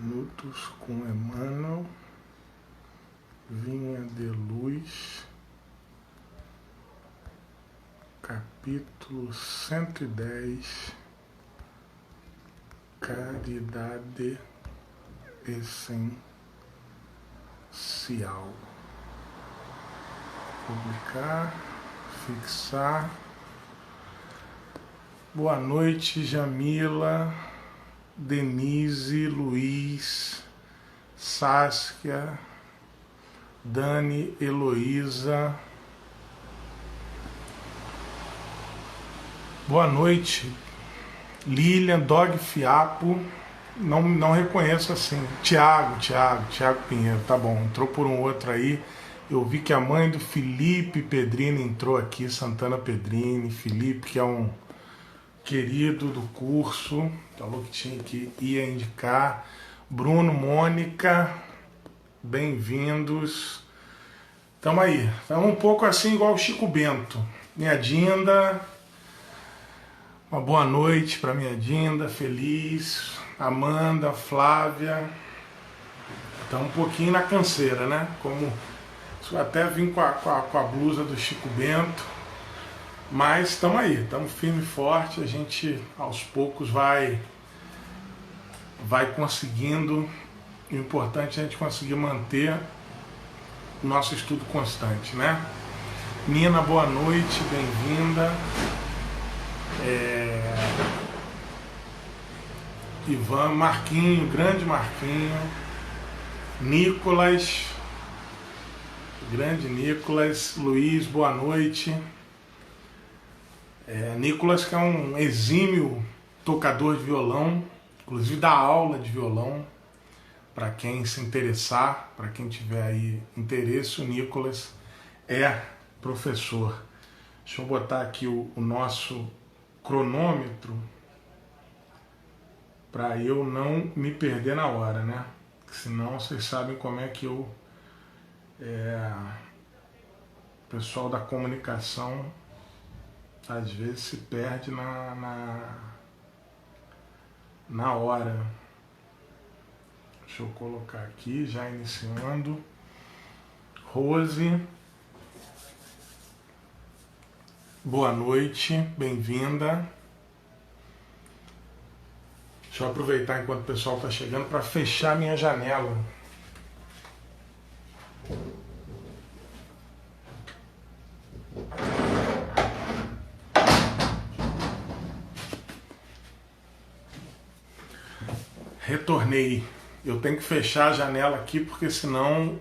Minutos com Emmanuel, Vinha de Luz, capítulo 110, Caridade Essencial. Publicar, fixar. Boa noite, Jamila, Denise, Luiz, Saskia, Dani, Heloísa. Boa noite, Lilian, Dog Fiapo. Não reconheço assim. Tiago Pinheiro, tá bom. Entrou por um outro aí. Eu vi que a mãe do Felipe Pedrini entrou aqui, Santana Pedrini. Felipe, que é um querido do curso, falou que ia indicar. Bruno, Mônica, bem-vindos. Tamo aí, estamos um pouco assim igual o Chico Bento. Minha Dinda, uma boa noite para minha Dinda, feliz. Amanda, Flávia, estamos um pouquinho na canseira, né? Como até vim com a blusa do Chico Bento. Mas estamos aí, estamos firme e forte, a gente aos poucos vai conseguindo. O importante é a gente conseguir manter o nosso estudo constante, né? Nina, boa noite, bem-vinda. Ivan, Marquinho, grande Marquinho. Nicolas, grande Nicolas. Luiz, boa noite. Nicolas, que é um exímio tocador de violão, inclusive dá aula de violão, para quem se interessar, para quem tiver aí interesse, o Nicolas é professor. Deixa eu botar aqui o nosso cronômetro, para eu não me perder na hora, né? Senão vocês sabem como é que o pessoal da comunicação às vezes se perde na hora. Deixa eu colocar aqui, já iniciando. Rose, boa noite, bem-vinda. Deixa eu aproveitar enquanto o pessoal está chegando para fechar minha janela. Retornei. Eu tenho que fechar a janela aqui porque senão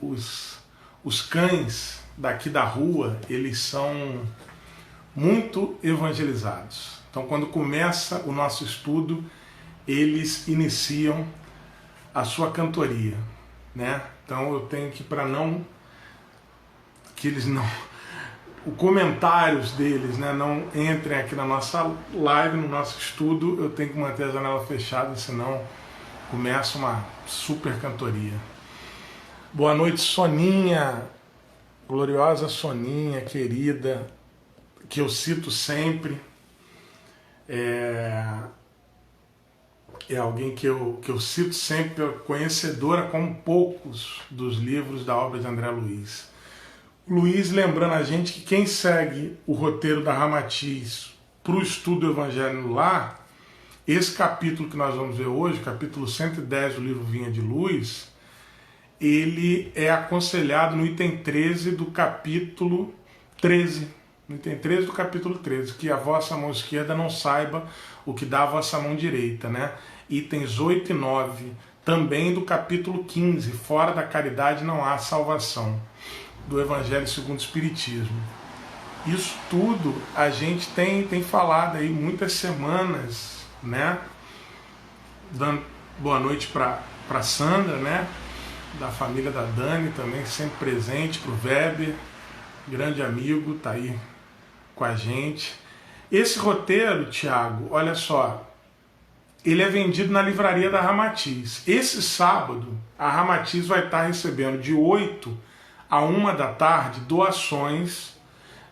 os cães daqui da rua, eles são muito evangelizados. Então quando começa o nosso estudo, eles iniciam a sua cantoria, né? Então eu tenho que, para não que eles não os comentários deles, né, não entrem aqui na nossa live, no nosso estudo, eu tenho que manter a janela fechada, senão começa uma super cantoria. Boa noite, Soninha, gloriosa Soninha, querida, que eu cito sempre. É alguém que eu cito sempre, conhecedora como poucos dos livros da obra de André Luiz. Luiz lembrando a gente que quem segue o roteiro da Ramatiz para o estudo do Evangelho no Lar, esse capítulo que nós vamos ver hoje, capítulo 110 do livro Vinha de Luz, ele é aconselhado no item 13 do capítulo 13. No item 13 do capítulo 13, que a vossa mão esquerda não saiba o que dá a vossa mão direita, né? Itens 8 e 9, também do capítulo 15, fora da caridade não há salvação, do Evangelho segundo o Espiritismo. Isso tudo a gente tem falado aí muitas semanas, né? Dando boa noite para Sandra, né? Da família da Dani também, sempre presente, para o Weber, grande amigo, tá aí com a gente. Esse roteiro, Tiago, olha só, ele é vendido na livraria da Ramatiz. Esse sábado, a Ramatiz vai estar recebendo de 8 a 1 da tarde doações,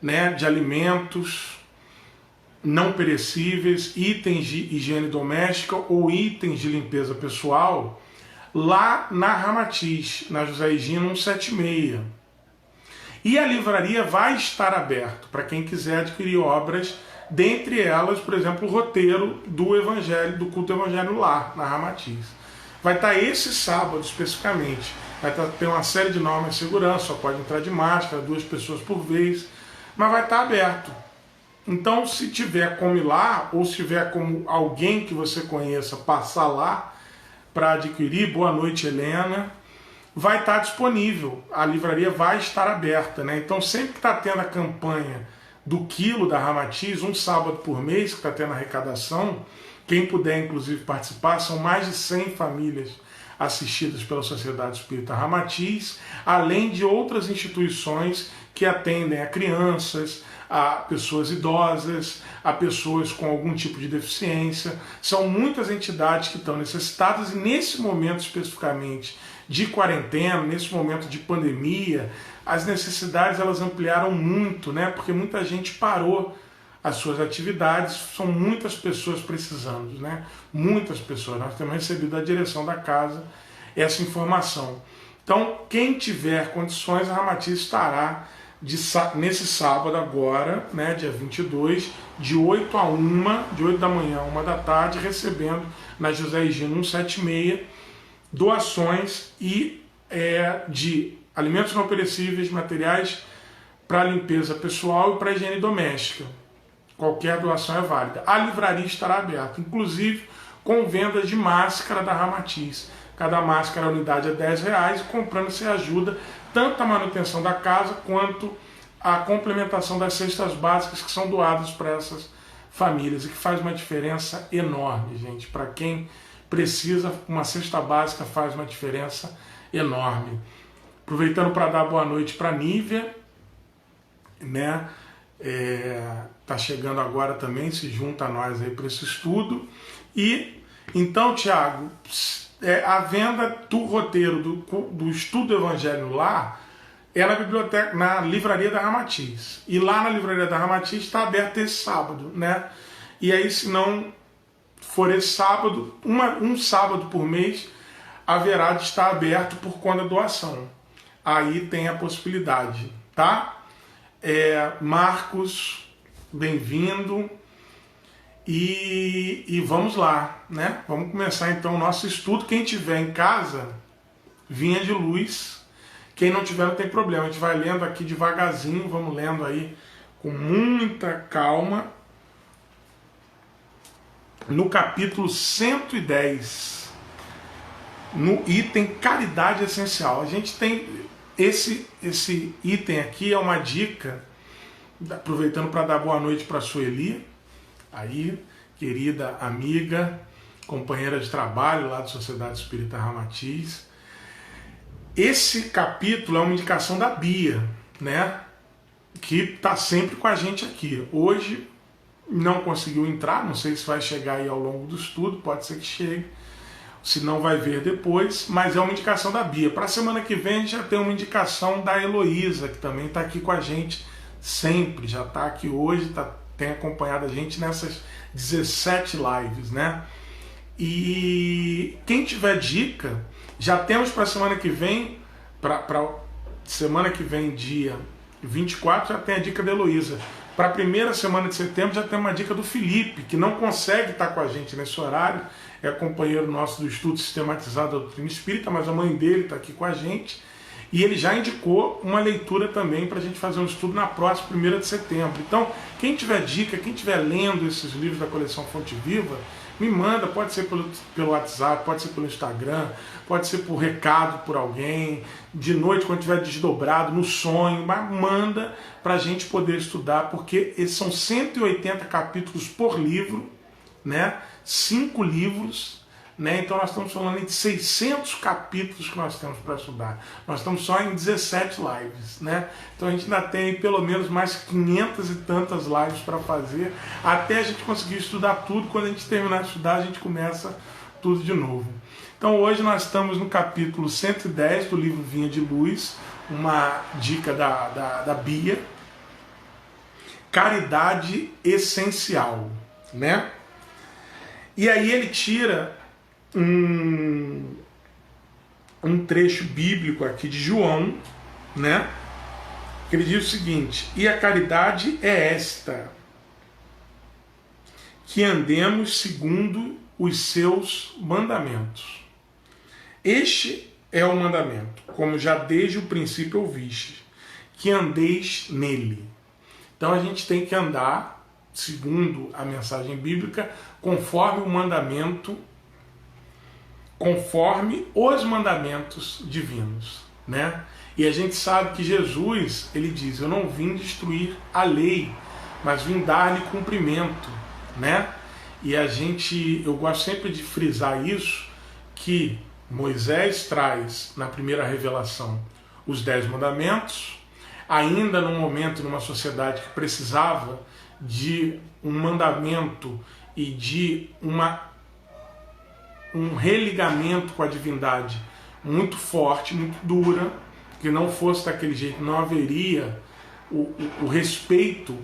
né, de alimentos não perecíveis, itens de higiene doméstica ou itens de limpeza pessoal, lá na Ramatiz, na José Higino 176. E a livraria vai estar aberta para quem quiser adquirir obras, dentre elas, por exemplo, o roteiro do Evangelho, do culto Evangelho lá, na Ramatiz. Vai estar esse sábado especificamente. Vai ter uma série de normas de segurança, só pode entrar de máscara, 2 pessoas por vez, mas vai estar aberto. Então, se tiver como ir lá, ou se tiver como alguém que você conheça passar lá para adquirir, boa noite, Helena, vai estar disponível. A livraria vai estar aberta, né? Então, sempre que está tendo a campanha do quilo da Ramatiz, um sábado por mês, que está tendo arrecadação, quem puder, inclusive, participar, são mais de 100 famílias assistidas pela Sociedade Espírita Ramatiz, além de outras instituições que atendem a crianças, a pessoas idosas, a pessoas com algum tipo de deficiência. São muitas entidades que estão necessitadas e nesse momento especificamente de quarentena, nesse momento de pandemia, as necessidades elas ampliaram muito, né? Porque muita gente parou as suas atividades, são muitas pessoas precisando, né? Muitas pessoas. Nós temos recebido da direção da casa essa informação. Então, quem tiver condições, a Ramatiz estará nesse sábado agora, né, dia 22, de 8 a 1, de 8 da manhã a 1 da tarde, recebendo na José Higino 176 doações de alimentos não perecíveis, materiais para limpeza pessoal e para higiene doméstica. Qualquer doação é válida. A livraria estará aberta, inclusive com vendas de máscara da Ramatiz. Cada máscara, a unidade é R$10, e comprando você ajuda tanto a manutenção da casa quanto a complementação das cestas básicas que são doadas para essas famílias e que faz uma diferença enorme, gente. Para quem precisa, uma cesta básica faz uma diferença enorme. Aproveitando para dar boa noite para a Nívia, né? Tá chegando agora também, se junta a nós aí para esse estudo. E então, Tiago, a venda do roteiro do estudo do Evangelho lá é na biblioteca, na livraria da Ramatiz. E lá na livraria da Ramatiz está aberta esse sábado, né? E aí, se não for esse sábado, um sábado por mês haverá de estar aberto por conta da doação. Aí tem a possibilidade, tá? Marcos, bem-vindo. E vamos lá, né? Vamos começar então o nosso estudo. Quem tiver em casa, vinha de luz. Quem não tiver, não tem problema. A gente vai lendo aqui devagarzinho, vamos lendo aí com muita calma. No capítulo 110, no item Caridade Essencial. A gente tem esse item aqui, é uma dica, aproveitando para dar boa noite para a Sueli, aí, querida amiga, companheira de trabalho lá da Sociedade Espírita Ramatiz. Esse capítulo é uma indicação da Bia, né? Que está sempre com a gente aqui. Hoje não conseguiu entrar, não sei se vai chegar aí ao longo do estudo, pode ser que chegue, se não vai ver depois, mas é uma indicação da Bia. Para a semana que vem a gente já tem uma indicação da Heloísa, que também está aqui com a gente sempre, já está aqui hoje, tem acompanhado a gente nessas 17 lives, né? E quem tiver dica, já temos para a semana que vem, para semana que vem, dia 24, já tem a dica da Heloísa. Para a primeira semana de setembro já tem uma dica do Felipe, que não consegue estar com a gente nesse horário, é companheiro nosso do estudo sistematizado da doutrina espírita, mas a mãe dele está aqui com a gente, e ele já indicou uma leitura também para a gente fazer um estudo na próxima 1ª de setembro. Então, quem tiver dica, quem estiver lendo esses livros da coleção Fonte Viva, me manda, pode ser pelo WhatsApp, pode ser pelo Instagram, pode ser por recado por alguém, de noite quando estiver desdobrado, no sonho, mas manda para a gente poder estudar, porque esses são 180 capítulos por livro, né? 5 livros, né? Então nós estamos falando de 600 capítulos que nós temos para estudar. Nós estamos só em 17 lives, né? Então a gente ainda tem pelo menos mais 500 e tantas lives para fazer, até a gente conseguir estudar tudo. Quando a gente terminar de estudar, a gente começa tudo de novo. Então hoje nós estamos no capítulo 110 do livro Vinha de Luz, uma dica da Bia. caridade essencial, né? E aí ele tira um trecho bíblico aqui de João, né? Que ele diz o seguinte: e a caridade é esta, que andemos segundo os seus mandamentos. Este é o mandamento, como já desde o princípio ouviste, que andeis nele. Então a gente tem que andar, segundo a mensagem bíblica, conforme o mandamento, conforme os mandamentos divinos, né? E a gente sabe que Jesus, ele diz: eu não vim destruir a lei, mas vim dar-lhe cumprimento, né? E eu gosto sempre de frisar isso, que Moisés traz na primeira revelação os 10 mandamentos, ainda num momento, numa sociedade que precisava de um mandamento e de um religamento com a divindade muito forte, muito dura, que não fosse daquele jeito, não haveria o respeito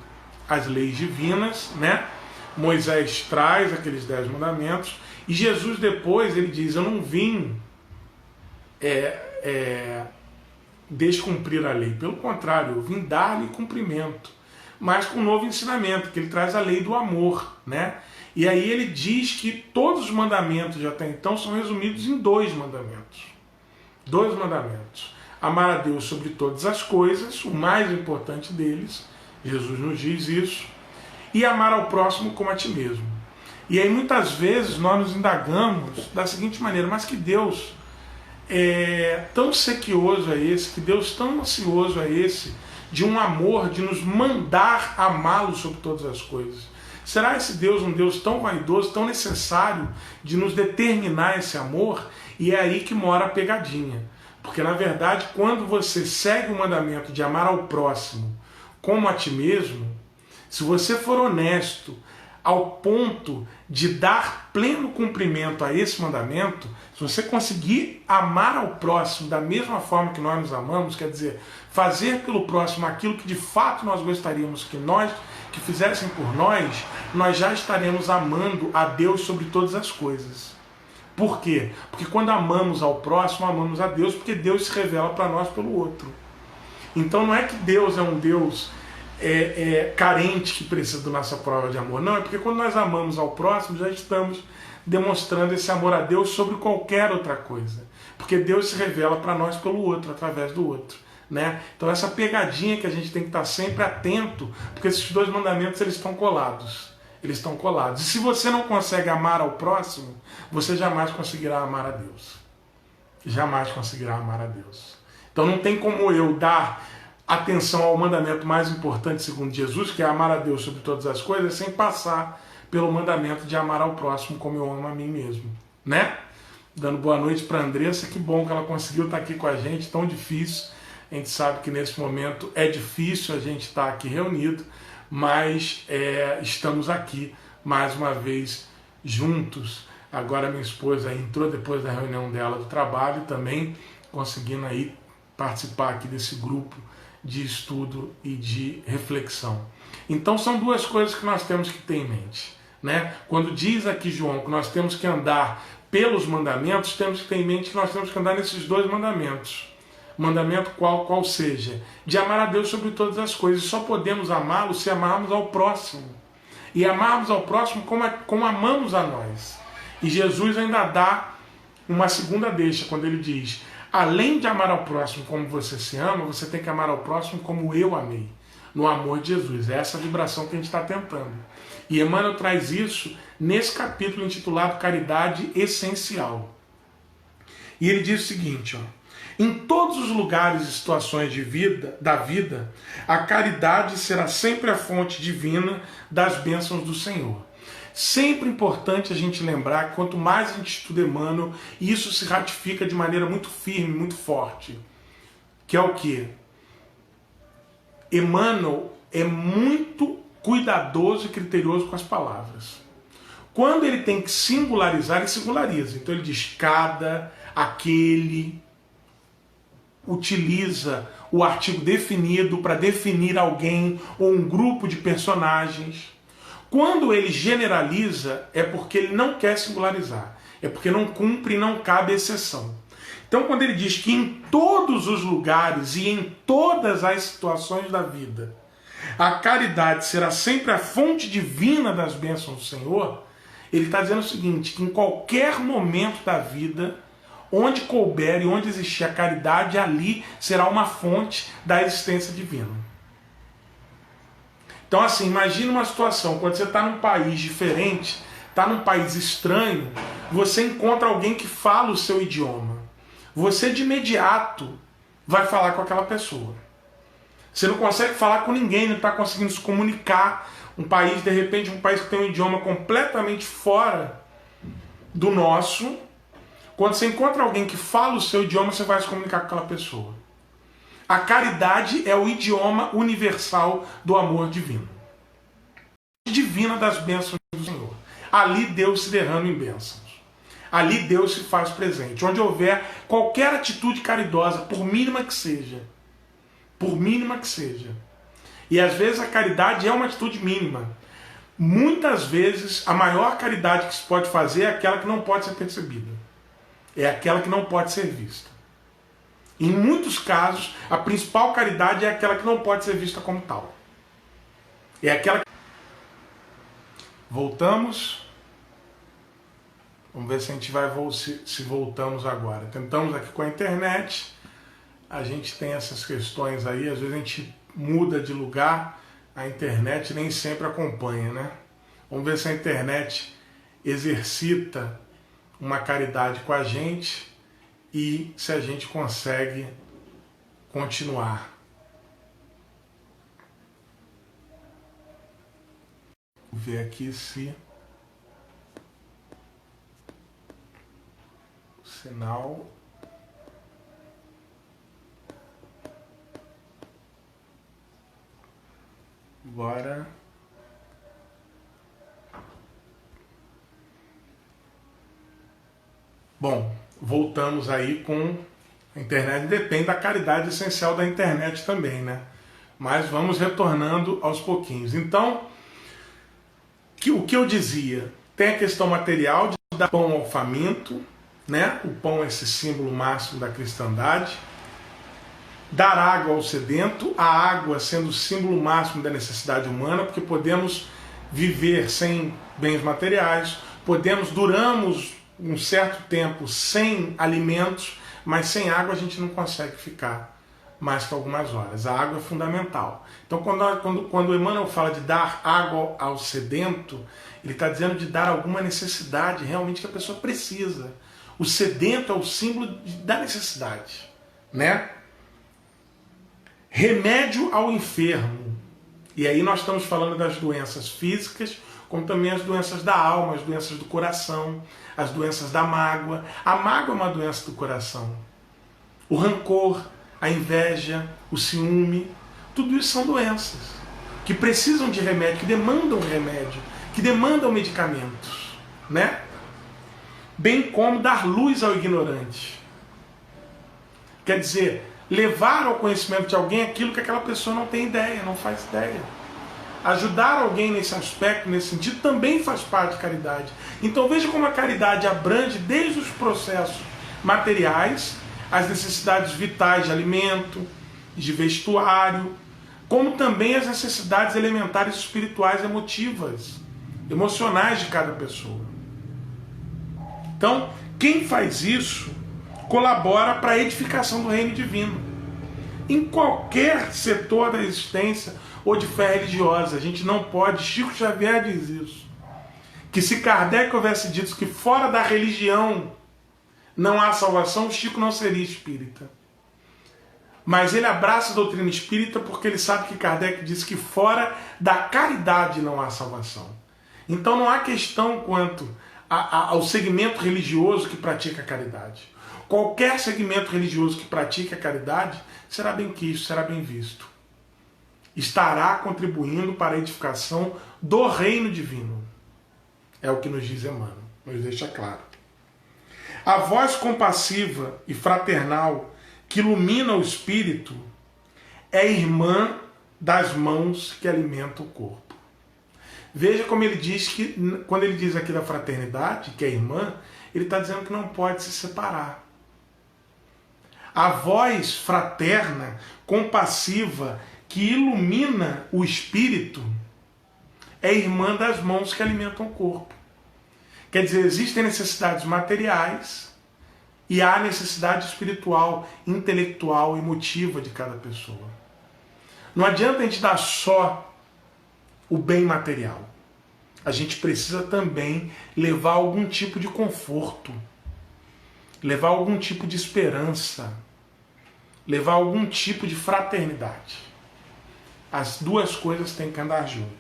às leis divinas, né? Moisés traz aqueles 10 mandamentos, e Jesus depois ele diz: eu não vim descumprir a lei, pelo contrário, eu vim dar-lhe cumprimento, mas com um novo ensinamento, que ele traz a lei do amor, né? E aí ele diz que todos os mandamentos de até então são resumidos em 2 mandamentos. 2 mandamentos. Amar a Deus sobre todas as coisas, o mais importante deles, Jesus nos diz isso, e amar ao próximo como a ti mesmo. E aí muitas vezes nós nos indagamos da seguinte maneira: mas que Deus tão sequioso é esse, que Deus tão ansioso é esse, de um amor, de nos mandar amá-lo sobre todas as coisas? Será esse Deus um Deus tão vaidoso, tão necessário de nos determinar esse amor? E é aí que mora a pegadinha. Porque na verdade, quando você segue o mandamento de amar ao próximo como a ti mesmo, se você for honesto ao ponto de dar pleno cumprimento a esse mandamento, se você conseguir amar ao próximo da mesma forma que nós nos amamos, quer dizer, fazer pelo próximo aquilo que de fato nós gostaríamos que fizessem por nós, nós já estaremos amando a Deus sobre todas as coisas. Por quê? Porque quando amamos ao próximo, amamos a Deus, porque Deus se revela para nós pelo outro. Então não é que Deus é um Deus carente que precisa da nossa prova de amor. Não, é porque quando nós amamos ao próximo, já estamos demonstrando esse amor a Deus sobre qualquer outra coisa. Porque Deus se revela para nós pelo outro, através do outro, né? Então essa pegadinha que a gente tem que estar sempre atento, porque esses 2 mandamentos eles estão colados. Eles estão colados. E se você não consegue amar ao próximo, você jamais conseguirá amar a Deus. Jamais conseguirá amar a Deus. Então não tem como eu dar atenção ao mandamento mais importante segundo Jesus, que é amar a Deus sobre todas as coisas, sem passar pelo mandamento de amar ao próximo como eu amo a mim mesmo, né? Dando boa noite para a Andressa, que bom que ela conseguiu estar aqui com a gente, tão difícil. A gente sabe que nesse momento é difícil a gente estar aqui reunido, mas estamos aqui mais uma vez juntos. Agora minha esposa entrou depois da reunião dela do trabalho, também conseguindo aí participar aqui desse grupo de estudo e de reflexão. Então são 2 coisas que nós temos que ter em mente, né? Quando diz aqui João que nós temos que andar pelos mandamentos, temos que ter em mente que nós temos que andar nesses 2 mandamentos. Mandamento qual seja, de amar a Deus sobre todas as coisas. Só podemos amá-lo se amarmos ao próximo. E amarmos ao próximo como amamos a nós. E Jesus ainda dá uma segunda deixa, quando ele diz: além de amar ao próximo como você se ama, você tem que amar ao próximo como eu amei, no amor de Jesus. É essa vibração que a gente está tentando. E Emmanuel traz isso nesse capítulo intitulado Caridade Essencial. E ele diz o seguinte, em todos os lugares e situações da vida, a caridade será sempre a fonte divina das bênçãos do Senhor. Sempre importante a gente lembrar que quanto mais a gente estuda Emmanuel, isso se ratifica de maneira muito firme, muito forte. Que é o quê? Emmanuel é muito cuidadoso e criterioso com as palavras. Quando ele tem que singularizar, ele singulariza. Então ele diz cada, aquele, utiliza o artigo definido para definir alguém ou um grupo de personagens. Quando ele generaliza, é porque ele não quer singularizar. É porque não cumpre e não cabe exceção. Então, quando ele diz que em todos os lugares e em todas as situações da vida, a caridade será sempre a fonte divina das bênçãos do Senhor, ele está dizendo o seguinte, que em qualquer momento da vida, onde couber e onde existir a caridade, ali será uma fonte da existência divina. Então, assim, imagine uma situação, quando você está num país diferente, está num país estranho, você encontra alguém que fala o seu idioma. Você de imediato vai falar com aquela pessoa. Você não consegue falar com ninguém, não está conseguindo se comunicar. Um país, de repente, um país que tem um idioma completamente fora do nosso. Quando você encontra alguém que fala o seu idioma, você vai se comunicar com aquela pessoa. A caridade é o idioma universal do amor divino. Divina das bênçãos do Senhor. Ali Deus se derrama em bênçãos. Ali Deus se faz presente. Onde houver qualquer atitude caridosa, por mínima que seja. Por mínima que seja. E às vezes a caridade é uma atitude mínima. Muitas vezes a maior caridade que se pode fazer é aquela que não pode ser percebida. É aquela que não pode ser vista. Em muitos casos, a principal caridade é aquela que não pode ser vista como tal. É aquela que... Voltamos. Vamos ver se a gente vai se voltamos agora. Tentamos aqui com a internet. A gente tem essas questões aí. Às vezes a gente muda de lugar. A internet nem sempre acompanha, né? Vamos ver se a internet exercita uma caridade com a gente e se a gente consegue continuar. Vou ver aqui se o sinal... Agora... Bom, voltamos aí com a internet. Depende da caridade essencial da internet também, né? Mas vamos retornando aos pouquinhos. Então, o que eu dizia? Tem a questão material de dar pão ao faminto, né? O pão é esse símbolo máximo da cristandade. Dar água ao sedento, a água sendo o símbolo máximo da necessidade humana, porque podemos viver sem bens materiais, duramos um certo tempo sem alimentos, mas sem água a gente não consegue ficar mais que algumas horas. A água é fundamental. Então, quando o Emmanuel fala de dar água ao sedento, ele está dizendo de dar alguma necessidade realmente que a pessoa precisa. O sedento é o símbolo da necessidade, né? Remédio ao enfermo. E aí nós estamos falando das doenças físicas, como também as doenças da alma, as doenças do coração, as doenças da mágoa. A mágoa é uma doença do coração. O rancor, a inveja, o ciúme, tudo isso são doenças que precisam de remédio, que demandam remédio, que demandam medicamentos, né? Bem como dar luz ao ignorante. Quer dizer, levar ao conhecimento de alguém aquilo que aquela pessoa não tem ideia, não faz ideia. Ajudar alguém nesse aspecto, nesse sentido, também faz parte de caridade. Então veja como a caridade abrange desde os processos materiais, as necessidades vitais de alimento, de vestuário, como também as necessidades elementares espirituais, emotivas, emocionais de cada pessoa. Então, quem faz isso colabora para a edificação do reino divino. Em qualquer setor da existência ou de fé religiosa, a gente não pode, Chico Xavier diz isso, que se Kardec houvesse dito que fora da religião não há salvação, Chico não seria espírita. Mas ele abraça a doutrina espírita porque ele sabe que Kardec disse que fora da caridade não há salvação. Então não há questão quanto ao segmento religioso que pratica a caridade. Qualquer segmento religioso que pratique a caridade será bem quisto, será bem visto. Estará contribuindo para a edificação do reino divino. É o que nos diz Emmanuel, nos deixa claro. A voz compassiva e fraternal que ilumina o espírito é irmã das mãos que alimentam o corpo. Veja como ele diz que, quando ele diz aqui da fraternidade, que é irmã, ele está dizendo que não pode se separar. A voz fraterna, compassiva, que ilumina o espírito, é irmã das mãos que alimentam o corpo. Quer dizer, existem necessidades materiais e há necessidade espiritual, intelectual, emotiva de cada pessoa. Não adianta a gente dar só o bem material. A gente precisa também levar algum tipo de conforto, levar algum tipo de esperança, levar algum tipo de fraternidade. As duas coisas têm que andar juntas.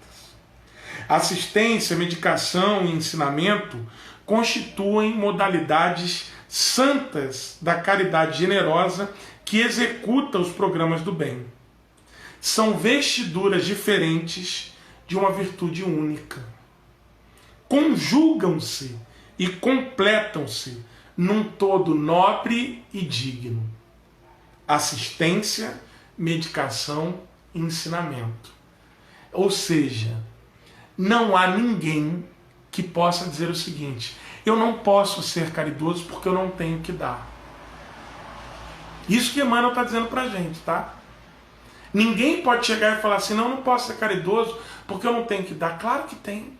Assistência, medicação e ensinamento constituem modalidades santas da caridade generosa que executa os programas do bem. São vestiduras diferentes de uma virtude única. Conjugam-se e completam-se num todo nobre e digno. Assistência, medicação e ensinamento. Ou seja, não há ninguém que possa dizer o seguinte: eu não posso ser caridoso porque eu não tenho que dar. Isso que Emmanuel está dizendo para a gente, tá? Ninguém pode chegar e falar assim: não posso ser caridoso porque eu não tenho que dar. Claro que tem.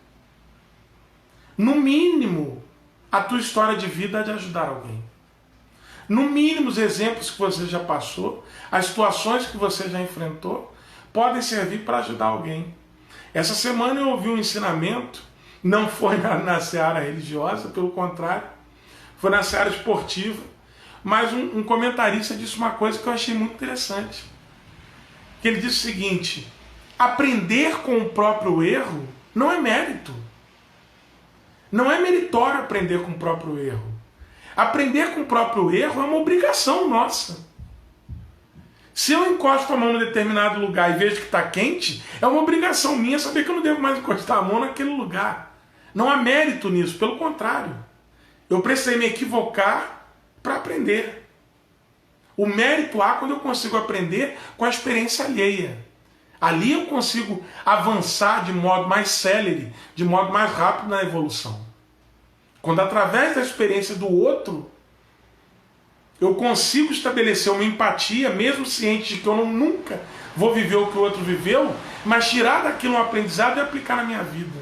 No mínimo, a tua história de vida é de ajudar alguém. No mínimo, os exemplos que você já passou, as situações que você já enfrentou, podem servir para ajudar alguém. Essa semana eu ouvi um ensinamento, não foi na seara religiosa, pelo contrário, foi na seara esportiva, mas um comentarista disse uma coisa que eu achei muito interessante. Que ele disse o seguinte: aprender com o próprio erro não é mérito. Não é meritório aprender com o próprio erro. Aprender com o próprio erro é uma obrigação nossa. Se eu encosto a mão em determinado lugar e vejo que está quente, é uma obrigação minha saber que eu não devo mais encostar a mão naquele lugar. Não há mérito nisso, pelo contrário. Eu precisei me equivocar para aprender. O mérito há quando eu consigo aprender com a experiência alheia. Ali eu consigo avançar de modo mais célere, de modo mais rápido na evolução. Quando através da experiência do outro, eu consigo estabelecer uma empatia, mesmo ciente de que eu nunca vou viver o que o outro viveu, mas tirar daquilo um aprendizado e aplicar na minha vida.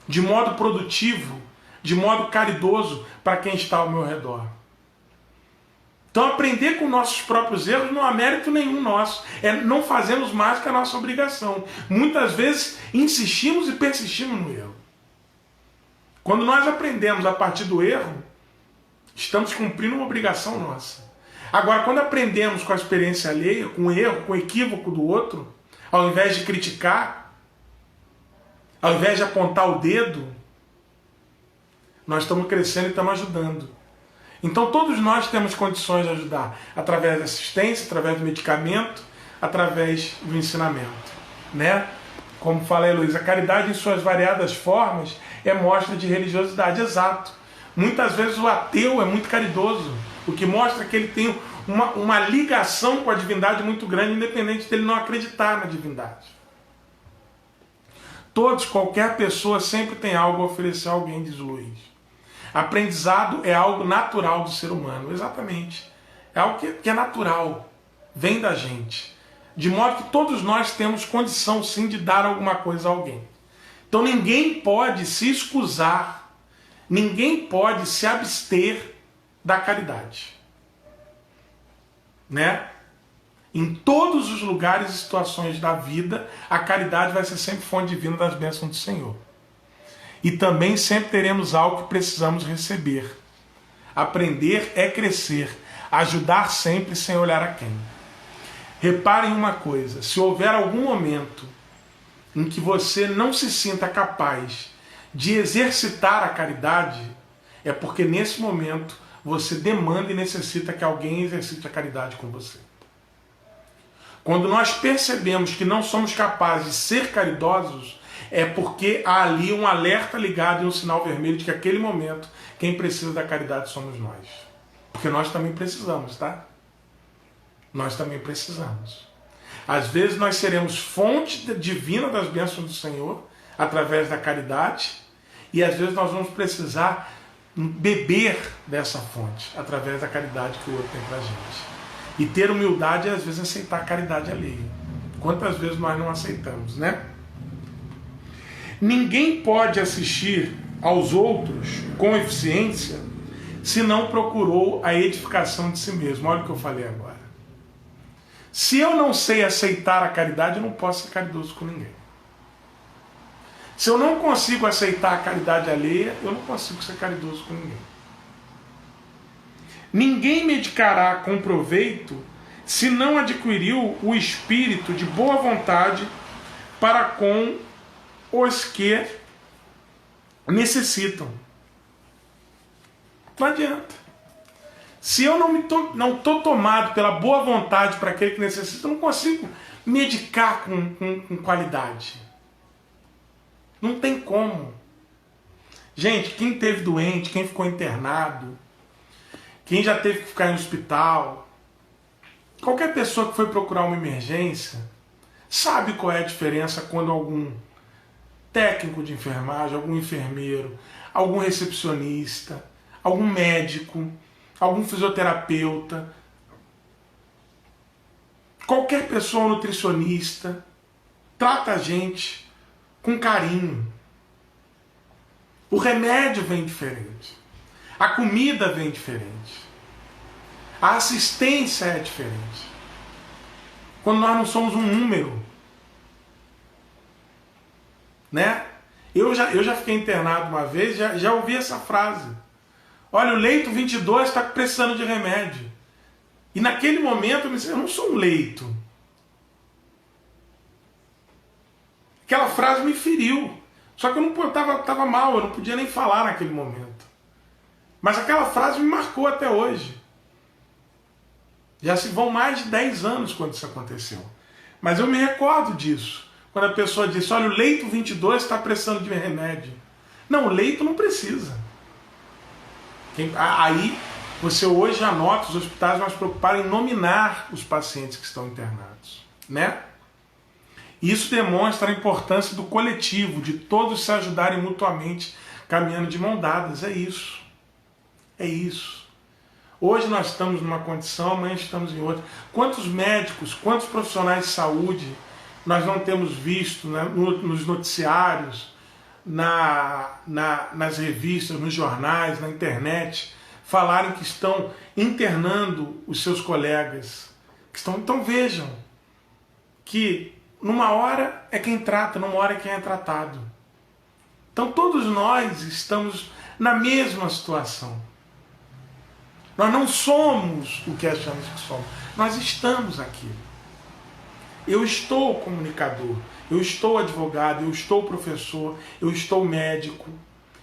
De modo produtivo, de modo caridoso para quem está ao meu redor. Então aprender com nossos próprios erros não há mérito nenhum nosso. Não fazemos mais que a nossa obrigação. Muitas vezes insistimos e persistimos no erro. Quando nós aprendemos a partir do erro, estamos cumprindo uma obrigação nossa. Agora, quando aprendemos com a experiência alheia, com o erro, com o equívoco do outro, ao invés de criticar, ao invés de apontar o dedo, nós estamos crescendo e estamos ajudando. Então todos nós temos condições de ajudar, através da assistência, através do medicamento, através do ensinamento. Né? Como fala a Heloísa, a caridade em suas variadas formas é mostra de religiosidade, exato. Muitas vezes o ateu é muito caridoso, o que mostra que ele tem uma ligação com a divindade muito grande, independente dele não acreditar na divindade. Todos, qualquer pessoa sempre tem algo a oferecer a alguém, diz Luiz. Aprendizado é algo natural do ser humano, exatamente. É algo que é natural, vem da gente. De modo que todos nós temos condição sim de dar alguma coisa a alguém. Então ninguém pode se excusar, ninguém pode se abster da caridade. Né? Em todos os lugares e situações da vida, a caridade vai ser sempre fonte divina das bênçãos do Senhor. E também sempre teremos algo que precisamos receber. Aprender é crescer, ajudar sempre sem olhar a quem. Reparem uma coisa, se houver algum momento em que você não se sinta capaz de exercitar a caridade, é porque nesse momento você demanda e necessita que alguém exercite a caridade com você. Quando nós percebemos que não somos capazes de ser caridosos, é porque há ali um alerta ligado e um sinal vermelho de que naquele momento quem precisa da caridade somos nós. Porque nós também precisamos, tá? Nós também precisamos. Às vezes nós seremos fonte divina das bênçãos do Senhor, através da caridade, e às vezes nós vamos precisar beber dessa fonte, através da caridade que o outro tem pra gente. E ter humildade é às vezes aceitar a caridade alheia. Quantas vezes nós não aceitamos, né? Ninguém pode assistir aos outros com eficiência se não procurou a edificação de si mesmo. Olha o que eu falei agora. Se eu não sei aceitar a caridade, eu não posso ser caridoso com ninguém. Se eu não consigo aceitar a caridade alheia, eu não consigo ser caridoso com ninguém. Ninguém medicará com proveito se não adquiriu o espírito de boa vontade para com os que necessitam. Não adianta. Se eu não estou tomado pela boa vontade para aquele que necessita, eu não consigo medicar com qualidade. Não tem como. Gente, quem teve doente, quem ficou internado, quem já teve que ficar em hospital, qualquer pessoa que foi procurar uma emergência, sabe qual é a diferença quando algum técnico de enfermagem, algum enfermeiro, algum recepcionista, algum médico, algum fisioterapeuta, qualquer pessoa nutricionista, trata a gente com carinho. O remédio vem diferente. A comida vem diferente. A assistência é diferente. Quando nós não somos um número. Né? Eu já fiquei internado uma vez, já ouvi essa frase. Olha, o leito 22 está precisando de remédio. E naquele momento eu me disse, eu não sou um leito. Aquela frase me feriu. Só que eu não estava mal, eu não podia nem falar naquele momento. Mas aquela frase me marcou até hoje. Já se vão mais de 10 anos quando isso aconteceu. Mas eu me recordo disso. Quando a pessoa disse, olha, o leito 22 está precisando de remédio. Não, o leito não precisa. Aí você hoje já nota os hospitais mais preocupados em nominar os pacientes que estão internados. Né? Isso demonstra a importância do coletivo, de todos se ajudarem mutuamente, caminhando de mão dadas. É isso. É isso. Hoje nós estamos numa condição, amanhã estamos em outra. Quantos médicos, quantos profissionais de saúde nós não temos visto, né, nos noticiários, nas revistas, nos jornais, na internet, falarem que estão internando os seus colegas. Então vejam que numa hora é quem trata, numa hora é quem é tratado. Então todos nós estamos na mesma situação. Nós não somos o que achamos que somos. Nós estamos aqui. Eu estou comunicador, eu estou advogado, eu estou professor, eu estou médico,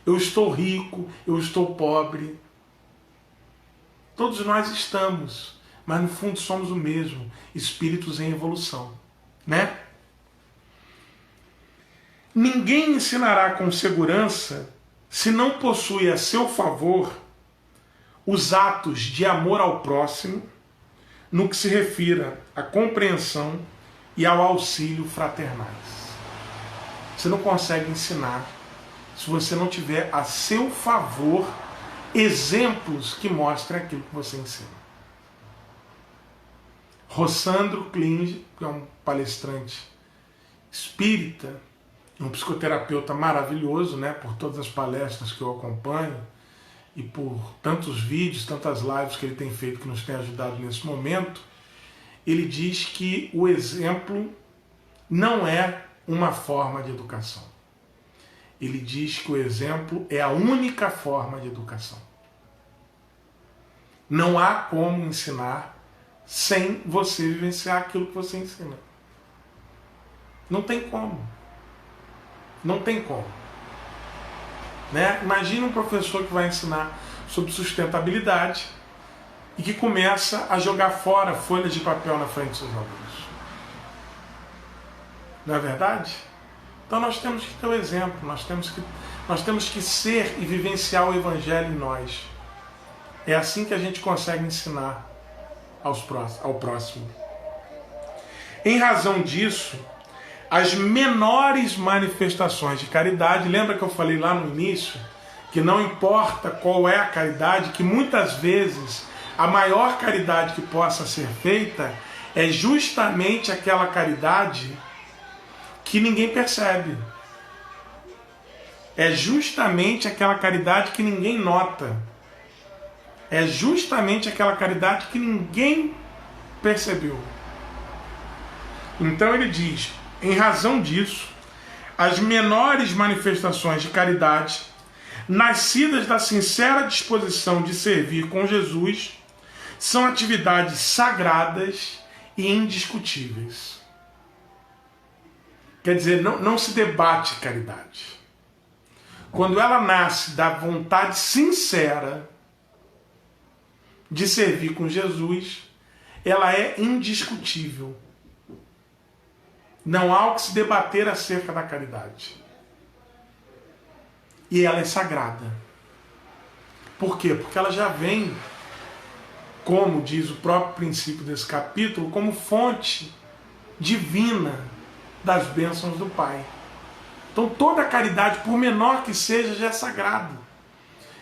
eu estou rico, eu estou pobre. Todos nós estamos, mas no fundo somos o mesmo, espíritos em evolução, né? Ninguém ensinará com segurança se não possui a seu favor os atos de amor ao próximo no que se refira à compreensão e ao auxílio fraternais. Você não consegue ensinar se você não tiver a seu favor exemplos que mostrem aquilo que você ensina. Rossandro Klinge, que é um palestrante espírita, um psicoterapeuta maravilhoso, né, por todas as palestras que eu acompanho e por tantos vídeos, tantas lives que ele tem feito que nos tem ajudado nesse momento, ele diz que o exemplo não é uma forma de educação. Ele diz que o exemplo é a única forma de educação. Não há como ensinar sem você vivenciar aquilo que você ensina. Não tem como. Não tem como. Né? Imagina um professor que vai ensinar sobre sustentabilidade e que começa a jogar fora folhas de papel na frente dos seus alunos. Não é verdade? Então nós temos que ter o exemplo, nós temos que ser e vivenciar o Evangelho em nós. É assim que a gente consegue ensinar ao próximo. Em razão disso, as menores manifestações de caridade, lembra que eu falei lá no início, que não importa qual é a caridade, que muitas vezes a maior caridade que possa ser feita é justamente aquela caridade que ninguém percebe. É justamente aquela caridade que ninguém nota. É justamente aquela caridade que ninguém percebeu. Então ele diz, em razão disso, as menores manifestações de caridade, nascidas da sincera disposição de servir com Jesus, são atividades sagradas e indiscutíveis. Quer dizer, não se debate caridade. Quando ela nasce da vontade sincera de servir com Jesus, ela é indiscutível. Não há o que se debater acerca da caridade. E ela é sagrada. Por quê? Porque ela já vem, como diz o próprio princípio desse capítulo, como fonte divina das bênçãos do Pai. Então toda caridade, por menor que seja, já é sagrada.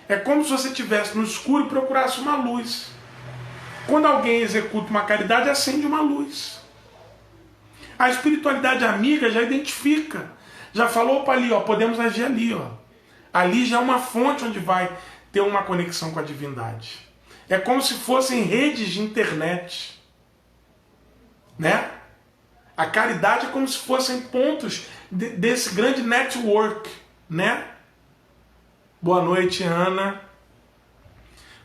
É como se você estivesse no escuro e procurasse uma luz. Quando alguém executa uma caridade, acende uma luz. A espiritualidade amiga já identifica. Já falou para ali, ó, podemos agir ali. Ó. Ali já é uma fonte onde vai ter uma conexão com a divindade. É como se fossem redes de internet. Né? A caridade é como se fossem pontos desse grande network. Né? Boa noite, Ana.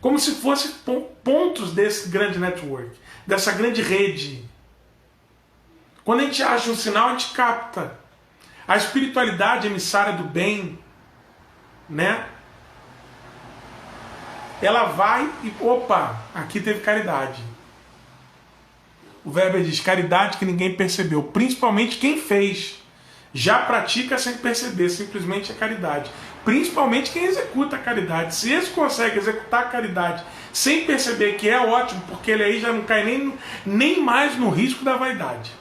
Como se fossem pontos desse grande network, dessa grande rede. Quando a gente acha um sinal, a gente capta. A espiritualidade emissária do bem, né? Ela vai e, opa, aqui teve caridade. O Weber diz, caridade que ninguém percebeu, principalmente quem fez. Já pratica sem perceber, simplesmente é caridade. Principalmente quem executa a caridade. Se esse consegue executar a caridade sem perceber que é ótimo, porque ele aí já não cai nem mais no risco da vaidade.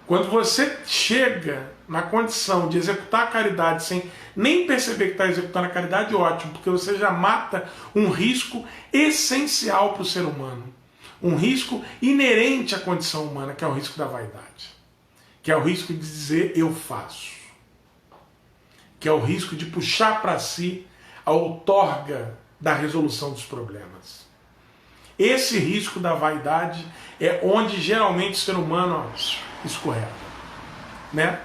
Quando você chega na condição de executar a caridade sem nem perceber que está executando a caridade, ótimo, porque você já mata um risco essencial para o ser humano. Um risco inerente à condição humana, que é o risco da vaidade. Que é o risco de dizer eu faço. Que é o risco de puxar para si a outorga da resolução dos problemas. Esse risco da vaidade é onde geralmente o ser humano escorrega. Né?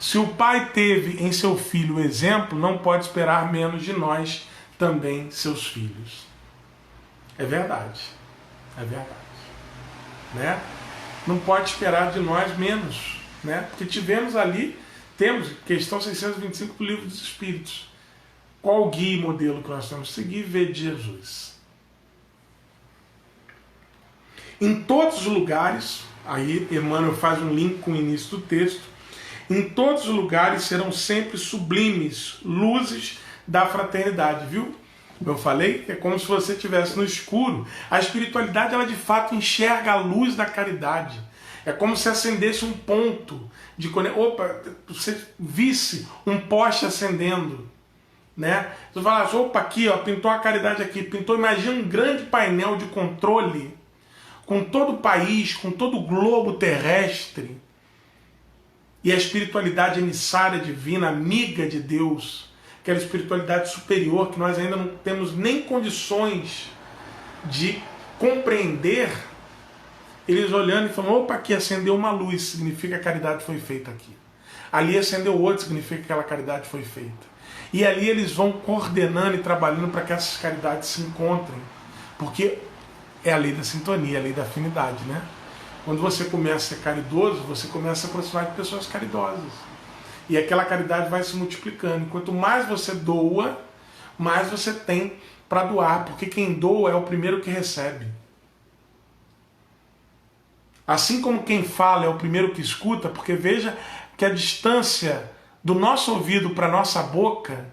Se o pai teve em seu filho o exemplo, não pode esperar menos de nós também, seus filhos. É verdade. É verdade. Né? Não pode esperar de nós menos. Né? Porque temos questão 625 do Livro dos Espíritos. Qual o guia e modelo que nós temos que seguir? Ver de Jesus. Em todos os lugares, aí Emmanuel faz um link com o início do texto, em todos os lugares serão sempre sublimes luzes da fraternidade, viu? Eu falei, é como se você estivesse no escuro. A espiritualidade, ela de fato enxerga a luz da caridade. É como se acendesse um ponto de conexão. Opa, você visse um poste acendendo. Né? Você fala assim, opa, aqui, ó, pintou a caridade aqui. Pintou, imagina um grande painel de controle com todo o país, com todo o globo terrestre. E a espiritualidade emissária divina, amiga de Deus, aquela espiritualidade superior que nós ainda não temos nem condições de compreender, eles olhando e falando, opa, aqui acendeu uma luz, significa que a caridade foi feita aqui. Ali acendeu outra, significa que aquela caridade foi feita. E ali eles vão coordenando e trabalhando para que essas caridades se encontrem. Porque é a lei da sintonia, a lei da afinidade, né? Quando você começa a ser caridoso, você começa a se aproximar de pessoas caridosas. E aquela caridade vai se multiplicando. Quanto mais você doa, mais você tem para doar. Porque quem doa é o primeiro que recebe. Assim como quem fala é o primeiro que escuta, porque veja que a distância do nosso ouvido para a nossa boca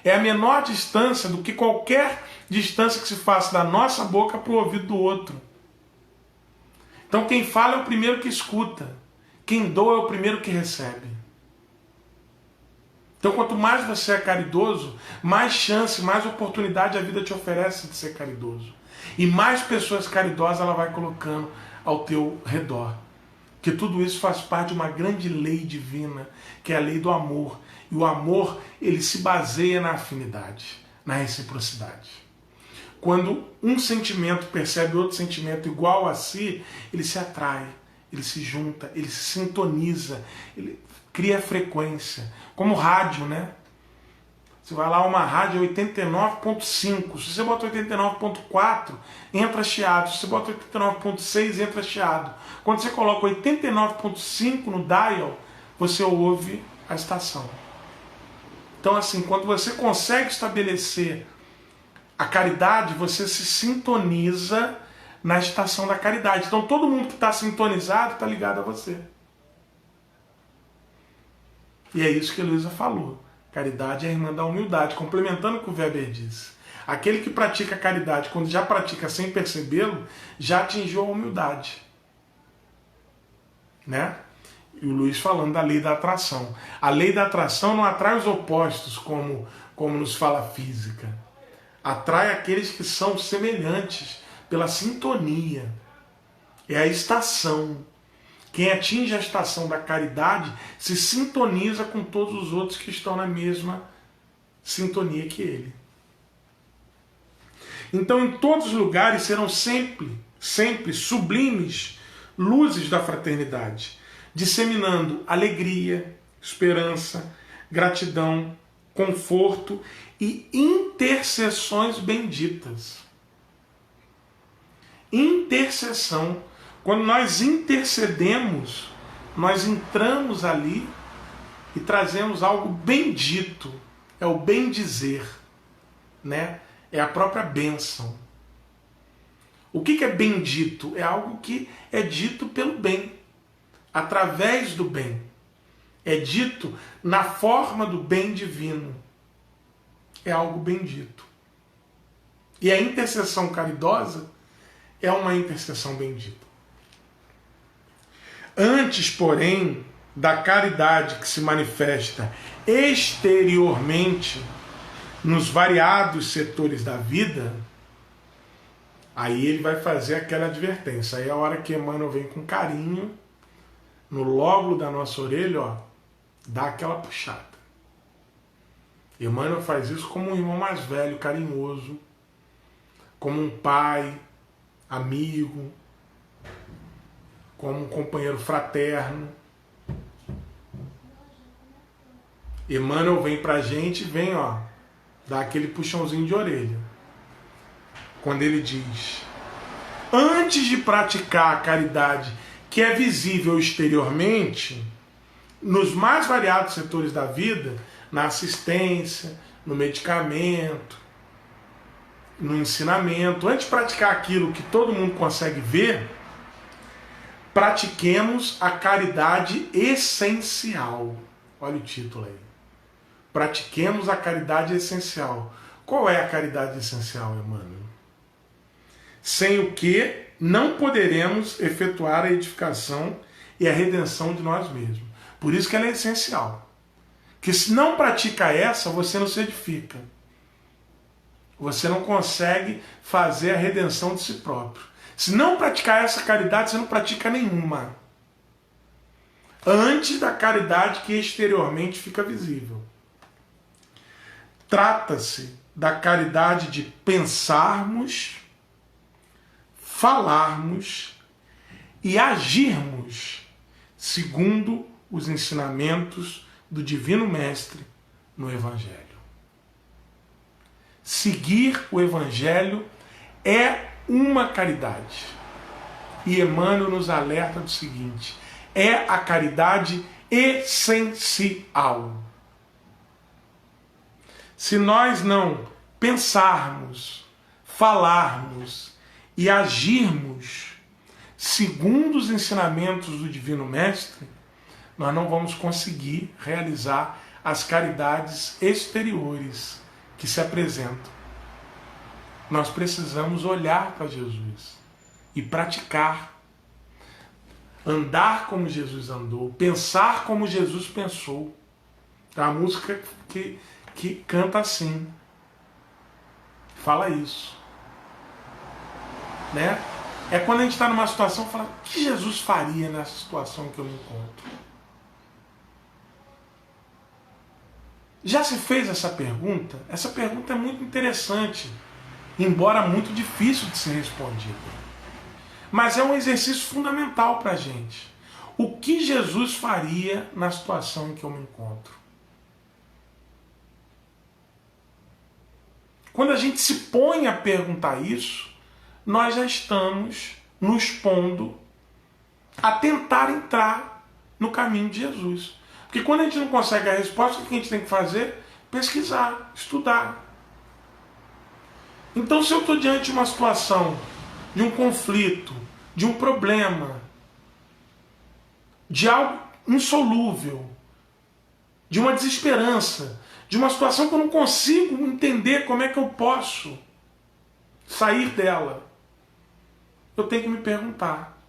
É a menor distância do que qualquer distância que se faça da nossa boca para o ouvido do outro. Então quem fala é o primeiro que escuta. Quem doa é o primeiro que recebe. Então quanto mais você é caridoso, mais chance, mais oportunidade a vida te oferece de ser caridoso. E mais pessoas caridosas ela vai colocando ao teu redor. Que tudo isso faz parte de uma grande lei divina, que é a lei do amor. E o amor, ele se baseia na afinidade, na reciprocidade. Quando um sentimento percebe outro sentimento igual a si, ele se atrai, ele se junta, ele se sintoniza, ele cria frequência. Como rádio, né? Você vai lá, uma rádio 89.5. Se você bota 89.4, entra chiado. Se você bota 89.6, entra chiado. Quando você coloca 89.5 no dial, você ouve a estação. Então, assim, quando você consegue estabelecer a caridade, você se sintoniza na estação da caridade. Então, todo mundo que está sintonizado está ligado a você. E é isso que a Luísa falou. Caridade é a irmã da humildade, complementando o que o Weber disse. Aquele que pratica a caridade, quando já pratica sem percebê-lo, já atingiu a humildade. Né? E o Luiz falando da lei da atração. A lei da atração não atrai os opostos, como nos fala a física. Atrai aqueles que são semelhantes, pela sintonia. É a estação. Quem atinge a estação da caridade se sintoniza com todos os outros que estão na mesma sintonia que ele. Então, em todos os lugares serão sempre sublimes luzes da fraternidade, disseminando alegria, esperança, gratidão, conforto e intercessões benditas. Intercessão. Quando nós intercedemos, nós entramos ali e trazemos algo bendito. É o bem dizer, né? É a própria bênção. O que é bendito? É algo que é dito pelo bem, através do bem. É dito na forma do bem divino. É algo bendito. E a intercessão caridosa é uma intercessão bendita. Antes, porém, da caridade que se manifesta exteriormente nos variados setores da vida, aí ele vai fazer aquela advertência. Aí é a hora que Emmanuel vem com carinho no lóbulo da nossa orelha, ó, dá aquela puxada. Emmanuel faz isso como um irmão mais velho, carinhoso, como um pai, amigo, como um companheiro fraterno. Emmanuel vem pra gente e vem, ó, dar aquele puxãozinho de orelha. Quando ele diz: antes de praticar a caridade que é visível exteriormente, nos mais variados setores da vida, na assistência, no medicamento, no ensinamento, antes de praticar aquilo que todo mundo consegue ver, pratiquemos a caridade essencial. Olha o título aí. Pratiquemos a caridade essencial. Qual é a caridade essencial, Emmanuel? Sem o que não poderemos efetuar a edificação e a redenção de nós mesmos. Por isso que ela é essencial. Que se não pratica essa, você não se edifica. Você não consegue fazer a redenção de si próprio. Se não praticar essa caridade, você não pratica nenhuma. Antes da caridade que exteriormente fica visível. Trata-se da caridade de pensarmos, falarmos e agirmos segundo os ensinamentos do Divino Mestre no Evangelho. Seguir o Evangelho é uma caridade. E Emmanuel nos alerta do seguinte: é a caridade essencial. Se nós não pensarmos, falarmos e agirmos segundo os ensinamentos do Divino Mestre, nós não vamos conseguir realizar as caridades exteriores, que se apresentam. Nós precisamos olhar para Jesus e praticar. Andar como Jesus andou, pensar como Jesus pensou. A música que canta assim. Fala isso. Né? É quando a gente está numa situação e fala, o que Jesus faria nessa situação que eu me encontro? Já se fez essa pergunta? Essa pergunta é muito interessante, embora muito difícil de ser respondida. Mas é um exercício fundamental para a gente. O que Jesus faria na situação em que eu me encontro? Quando a gente se põe a perguntar isso, nós já estamos nos pondo a tentar entrar no caminho de Jesus. Porque quando a gente não consegue a resposta, o que a gente tem que fazer? Pesquisar, estudar. Então, se eu estou diante de uma situação, de um conflito, de um problema, de algo insolúvel, de uma desesperança, de uma situação que eu não consigo entender como é que eu posso sair dela, eu tenho que me perguntar,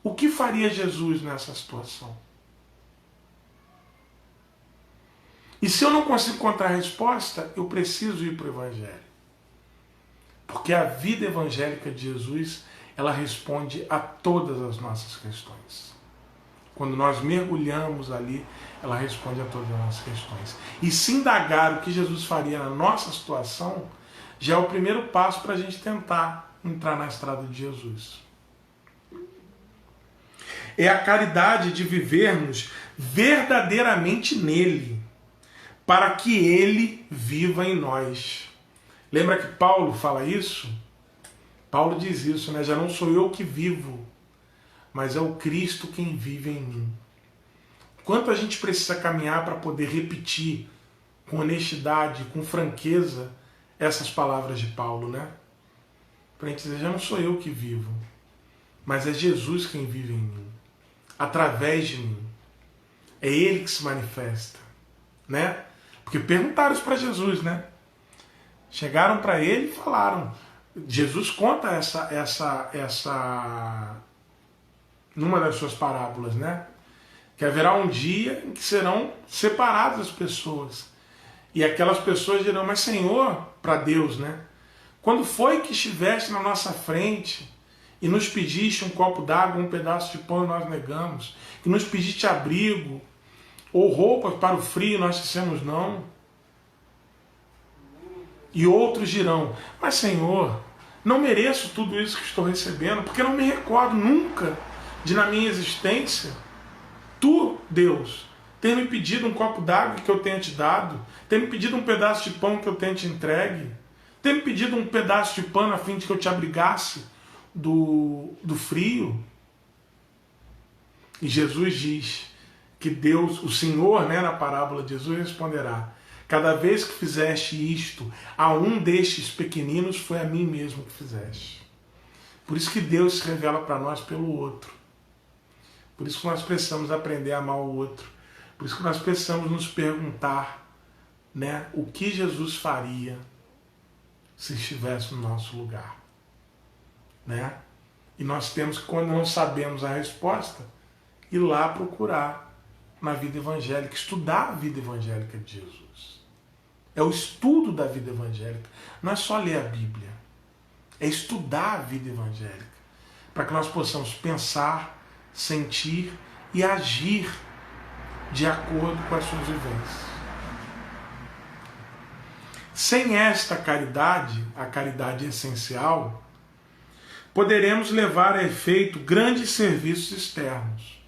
o que faria Jesus nessa situação? E se eu não consigo encontrar a resposta, eu preciso ir para o Evangelho. Porque a vida evangélica de Jesus, ela responde a todas as nossas questões. Quando nós mergulhamos ali, ela responde a todas as nossas questões. E se indagar o que Jesus faria na nossa situação, já é o primeiro passo para a gente tentar entrar na estrada de Jesus. É a caridade de vivermos verdadeiramente nele, para que ele viva em nós. Lembra que Paulo fala isso? Paulo diz isso, né? Já não sou eu que vivo, mas é o Cristo quem vive em mim. Quanto a gente precisa caminhar para poder repetir com honestidade, com franqueza, essas palavras de Paulo, né? Para a gente dizer, já não sou eu que vivo, mas é Jesus quem vive em mim, através de mim. É Ele que se manifesta, né? Porque perguntaram isso para Jesus, né? Chegaram para ele e falaram. Jesus conta essa numa das suas parábolas, né? Que haverá um dia em que serão separadas as pessoas. E aquelas pessoas dirão, mas Senhor, para Deus, né? Quando foi que estiveste na nossa frente e nos pediste um copo d'água, um pedaço de pão e nós negamos? Que nos pediste abrigo ou roupas para o frio e nós dissemos não? E outros dirão, mas Senhor, não mereço tudo isso que estou recebendo, porque não me recordo nunca de na minha existência, Tu, Deus, ter me pedido um copo d'água que eu tenha te dado, ter me pedido um pedaço de pão que eu tenha te entregue, ter me pedido um pedaço de pano a fim de que eu te abrigasse do frio. E Jesus diz que Deus, o Senhor, né, na parábola de Jesus, responderá, cada vez que fizeste isto a um destes pequeninos, foi a mim mesmo que fizeste. Por isso que Deus se revela para nós pelo outro. Por isso que nós precisamos aprender a amar o outro. Por isso que nós precisamos nos perguntar, né, o que Jesus faria se estivesse no nosso lugar. Né? E nós temos que, quando não sabemos a resposta, ir lá procurar na vida evangélica, estudar a vida evangélica de Jesus. É o estudo da vida evangélica. Não é só ler a Bíblia. É estudar a vida evangélica. Para que nós possamos pensar, sentir e agir de acordo com as suas vivências. Sem esta caridade, a caridade essencial, poderemos levar a efeito grandes serviços externos,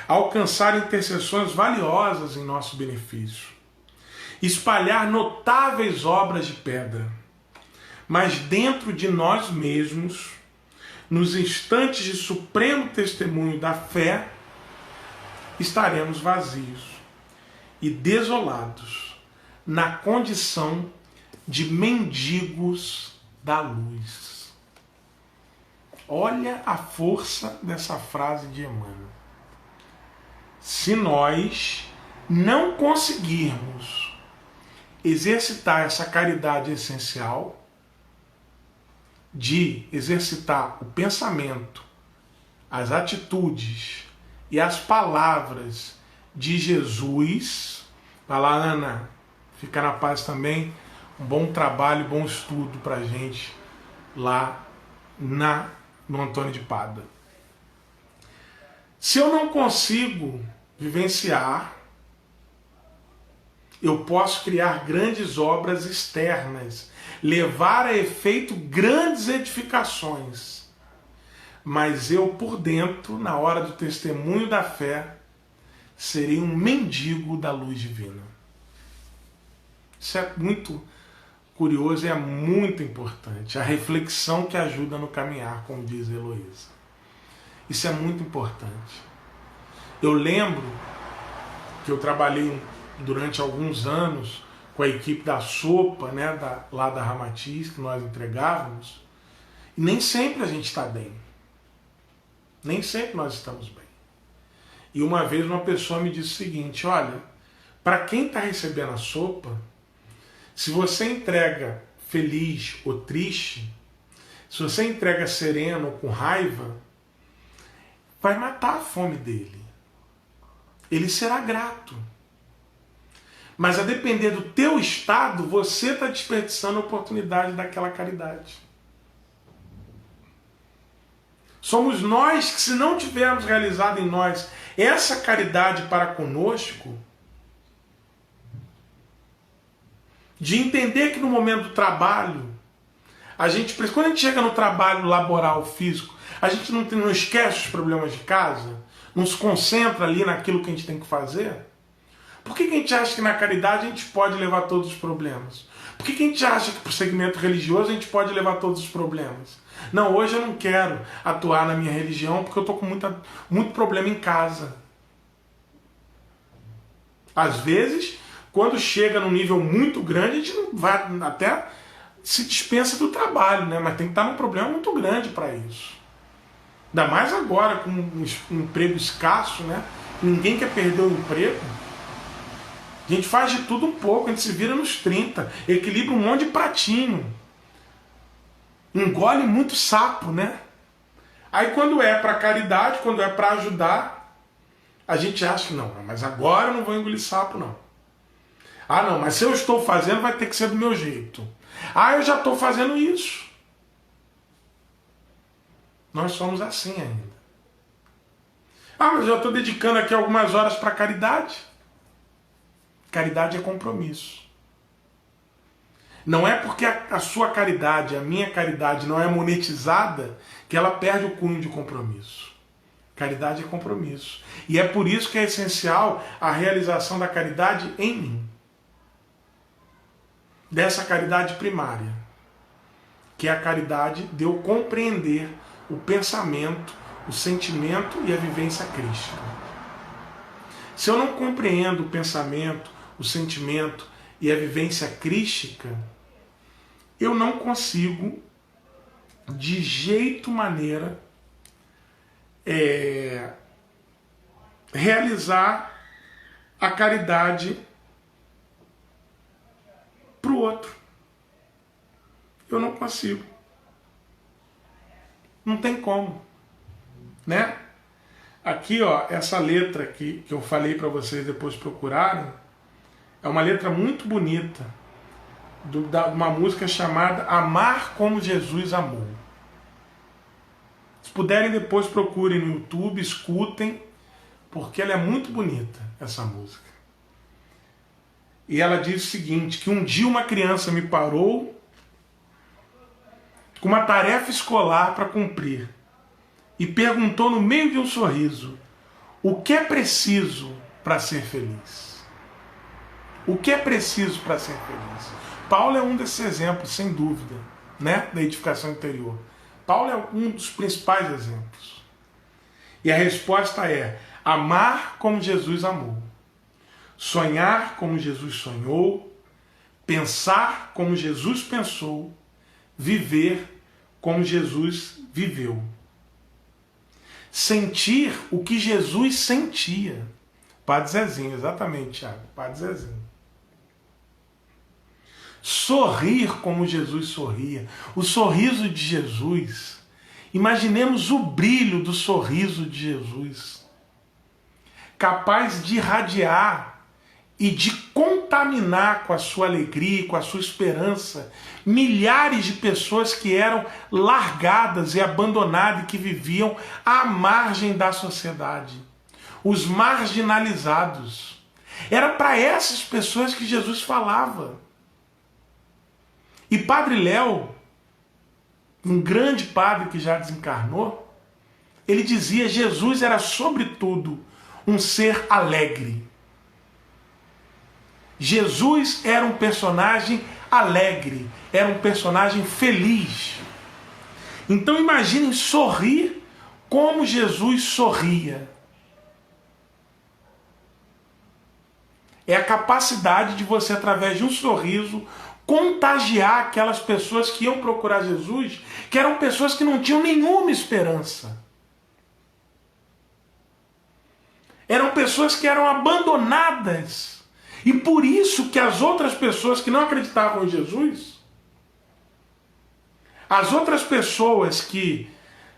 alcançar intercessões valiosas em nosso benefício, espalhar notáveis obras de pedra, mas dentro de nós mesmos, nos instantes de supremo testemunho da fé, estaremos vazios e desolados, na condição de mendigos da luz. Olha a força dessa frase de Emmanuel. Se nós não conseguirmos exercitar essa caridade essencial, de exercitar o pensamento, as atitudes e as palavras de Jesus. Vai lá, Ana, fica na paz também. Um bom trabalho, bom estudo pra gente lá no Antônio de Pada. Se eu não consigo vivenciar, eu posso criar grandes obras externas, levar a efeito grandes edificações, mas eu por dentro, na hora do testemunho da fé, serei um mendigo da luz divina. Isso é muito curioso e é muito importante. A reflexão que ajuda no caminhar, como diz a Heloísa. Isso é muito importante. Eu lembro que eu trabalhei durante alguns anos com a equipe da sopa, né, lá da Ramatiz, que nós entregávamos, e nem sempre a gente está bem. Nem sempre nós estamos bem. E uma vez uma pessoa me disse o seguinte: olha, para quem está recebendo a sopa, se você entrega feliz ou triste, se você entrega sereno ou com raiva, vai matar a fome dele. Ele será grato. Mas a depender do teu estado, você está desperdiçando a oportunidade daquela caridade. Somos nós que, se não tivermos realizado em nós essa caridade para conosco, de entender que no momento do trabalho, quando a gente chega no trabalho laboral, físico, a gente não esquece os problemas de casa, não se concentra ali naquilo que a gente tem que fazer. Por que a gente acha que na caridade a gente pode levar todos os problemas? Por que a gente acha que para o segmento religioso a gente pode levar todos os problemas? Não, hoje eu não quero atuar na minha religião porque eu estou com muito problema em casa. Às vezes, quando chega num nível muito grande, a gente não vai, até se dispensa do trabalho, né? Mas tem que estar num problema muito grande para isso. Ainda mais agora, com um emprego escasso, né? Ninguém quer perder o emprego. A gente faz de tudo um pouco, a gente se vira nos 30, equilibra um monte de pratinho. Engole muito sapo, né? Aí quando é para caridade, quando é para ajudar, a gente acha que não, mas agora eu não vou engolir sapo, não. Ah, não, mas se eu estou fazendo, vai ter que ser do meu jeito. Ah, eu já estou fazendo isso. Nós somos assim ainda. Ah, mas eu estou dedicando aqui algumas horas para caridade. Caridade é compromisso. Não é porque a sua caridade, a minha caridade não é monetizada que ela perde o cunho de compromisso. Caridade é compromisso. E é por isso que é essencial a realização da caridade em mim. Dessa caridade primária, que é a caridade de eu compreender o pensamento, o sentimento e a vivência crística. Se eu não compreendo o pensamento, o sentimento e a vivência crística, eu não consigo, de jeito maneira, realizar a caridade para o outro. Eu não consigo. Não tem como, né? Aqui, ó, essa letra aqui que eu falei para vocês depois procurarem, é uma letra muito bonita, de uma música chamada Amar Como Jesus Amou. Se puderem, depois procurem no YouTube, escutem, porque ela é muito bonita, essa música. E ela diz o seguinte, que um dia uma criança me parou com uma tarefa escolar para cumprir e perguntou no meio de um sorriso: o que é preciso para ser feliz? O que é preciso para ser feliz? Paulo é um desses exemplos, sem dúvida, né, da edificação interior. Paulo é um dos principais exemplos. E a resposta é: amar como Jesus amou, sonhar como Jesus sonhou, pensar como Jesus pensou, viver como Jesus viveu. Sentir o que Jesus sentia. Padre Zezinho, exatamente, Thiago, Padre Zezinho. sorrir como Jesus sorria. O sorriso de Jesus, imaginemos o brilho do sorriso de Jesus, capaz de irradiar e de contaminar com a sua alegria, com a sua esperança, milhares de pessoas que eram largadas e abandonadas e que viviam à margem da sociedade. Os marginalizados. Era para essas pessoas que Jesus falava. E Padre Léo, um grande padre que já desencarnou, ele dizia: Jesus era sobretudo um ser alegre. Jesus era um personagem alegre, era um personagem feliz. Então imaginem sorrir como Jesus sorria. É a capacidade de você, através de um sorriso, contagiar aquelas pessoas que iam procurar Jesus, que eram pessoas que não tinham nenhuma esperança. Eram pessoas que eram abandonadas. E por isso que as outras pessoas que não acreditavam em Jesus, as outras pessoas que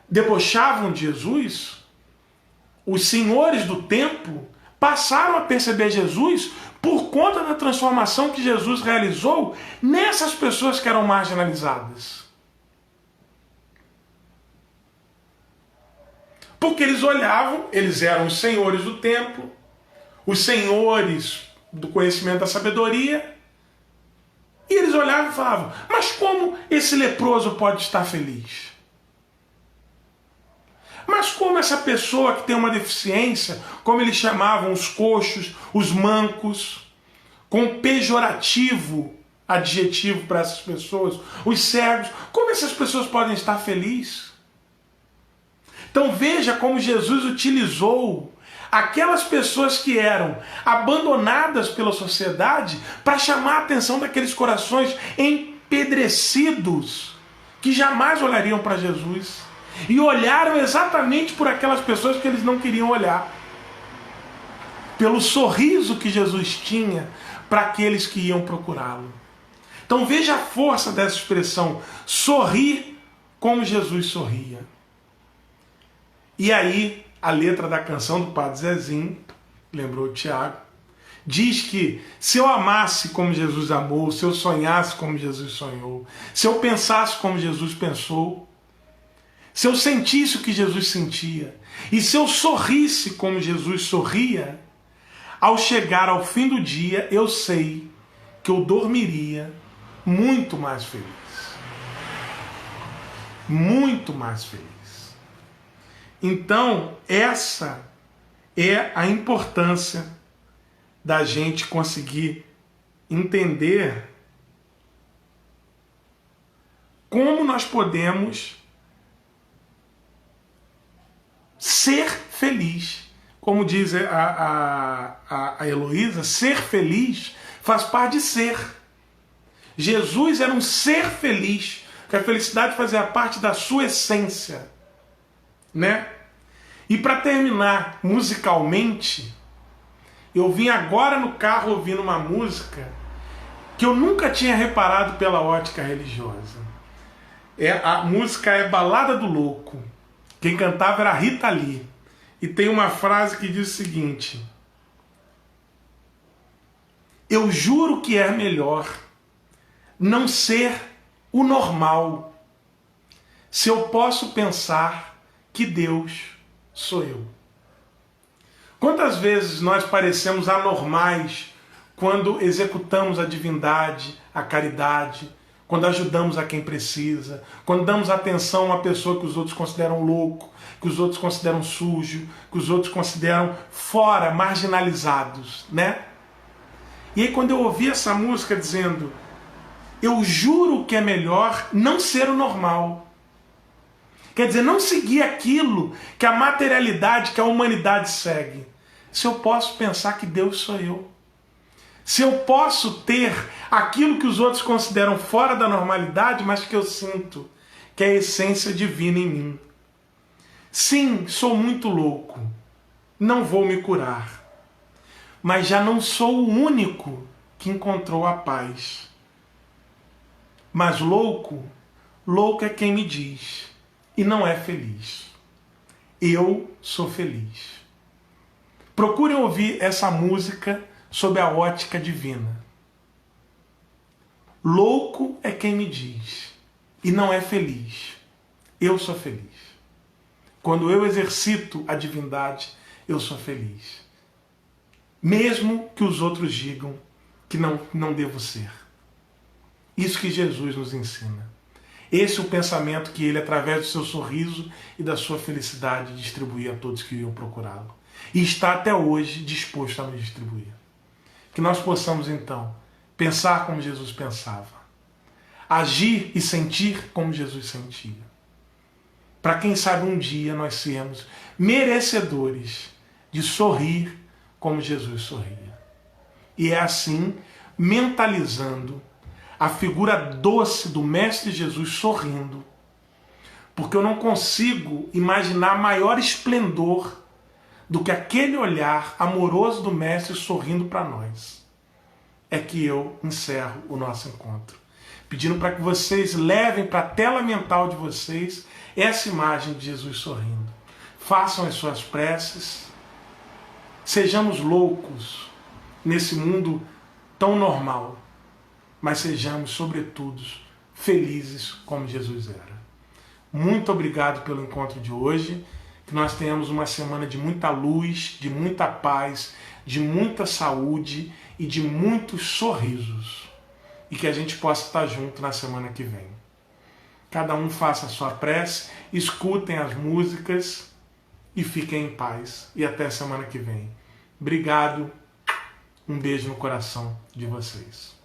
debochavam de Jesus, os senhores do templo, passaram a perceber Jesus por conta da transformação que Jesus realizou nessas pessoas que eram marginalizadas. Porque eles olhavam, eles eram os senhores do templo, os senhores do conhecimento da sabedoria, e eles olhavam e falavam: mas como esse leproso pode estar feliz? Mas como essa pessoa que tem uma deficiência, como eles chamavam os coxos, os mancos, com pejorativo adjetivo para essas pessoas, os cegos, como essas pessoas podem estar felizes? Então veja como Jesus utilizou aquelas pessoas que eram abandonadas pela sociedade para chamar a atenção daqueles corações empedrecidos que jamais olhariam para Jesus e olharam exatamente por aquelas pessoas que eles não queriam olhar, pelo sorriso que Jesus tinha para aqueles que iam procurá-lo. Então veja a força dessa expressão, sorrir como Jesus sorria. E aí a letra da canção do Padre Zezinho, lembrou o Tiago, diz que se eu amasse como Jesus amou, se eu sonhasse como Jesus sonhou, se eu pensasse como Jesus pensou, se eu sentisse o que Jesus sentia, e se eu sorrisse como Jesus sorria, ao chegar ao fim do dia, eu sei que eu dormiria muito mais feliz. Muito mais feliz. Então, essa é a importância da gente conseguir entender como nós podemos ser feliz. Como diz a Heloísa, ser feliz faz parte de ser. Jesus era um ser feliz, que a felicidade fazia parte da sua essência, né? E para terminar musicalmente, eu vim agora no carro ouvindo uma música que eu nunca tinha reparado pela ótica religiosa. A música é Balada do Louco. Quem cantava era a Rita Lee. E tem uma frase que diz o seguinte: eu juro que é melhor não ser o normal, se eu posso pensar que Deus sou eu. Quantas vezes nós parecemos anormais quando executamos a divindade, a caridade, quando ajudamos a quem precisa, quando damos atenção a uma pessoa que os outros consideram louco, que os outros consideram sujo, que os outros consideram fora, marginalizados, né? E aí quando eu ouvi essa música dizendo: eu juro que é melhor não ser o normal. Quer dizer, não seguir aquilo que a materialidade, que a humanidade segue. Se eu posso pensar que Deus sou eu. Se eu posso ter aquilo que os outros consideram fora da normalidade, mas que eu sinto, que é a essência divina em mim. Sim, sou muito louco. Não vou me curar. Mas já não sou o único que encontrou a paz. Mas louco é quem me diz e não é feliz. Eu sou feliz. Procurem ouvir essa música sob a ótica divina. Louco é quem me diz e não é feliz. Eu sou feliz. Quando eu exercito a divindade, eu sou feliz. Mesmo que os outros digam que não devo ser. Isso que Jesus nos ensina. Esse é o pensamento que ele, através do seu sorriso e da sua felicidade, distribuía a todos que iam procurá-lo. E está até hoje disposto a nos distribuir. Que nós possamos, então, pensar como Jesus pensava. Agir e sentir como Jesus sentia. Para quem sabe um dia nós sermos merecedores de sorrir como Jesus sorria. E é assim, mentalizando a figura doce do Mestre Jesus sorrindo, porque eu não consigo imaginar maior esplendor do que aquele olhar amoroso do Mestre sorrindo para nós. É que eu encerro o nosso encontro, pedindo para que vocês levem para a tela mental de vocês essa imagem de Jesus sorrindo. Façam as suas preces, sejamos loucos nesse mundo tão normal, mas sejamos, sobretudo, felizes como Jesus era. Muito obrigado pelo encontro de hoje, que nós tenhamos uma semana de muita luz, de muita paz, de muita saúde e de muitos sorrisos. E que a gente possa estar junto na semana que vem. Cada um faça a sua prece, escutem as músicas e fiquem em paz. E até semana que vem. Obrigado, um beijo no coração de vocês.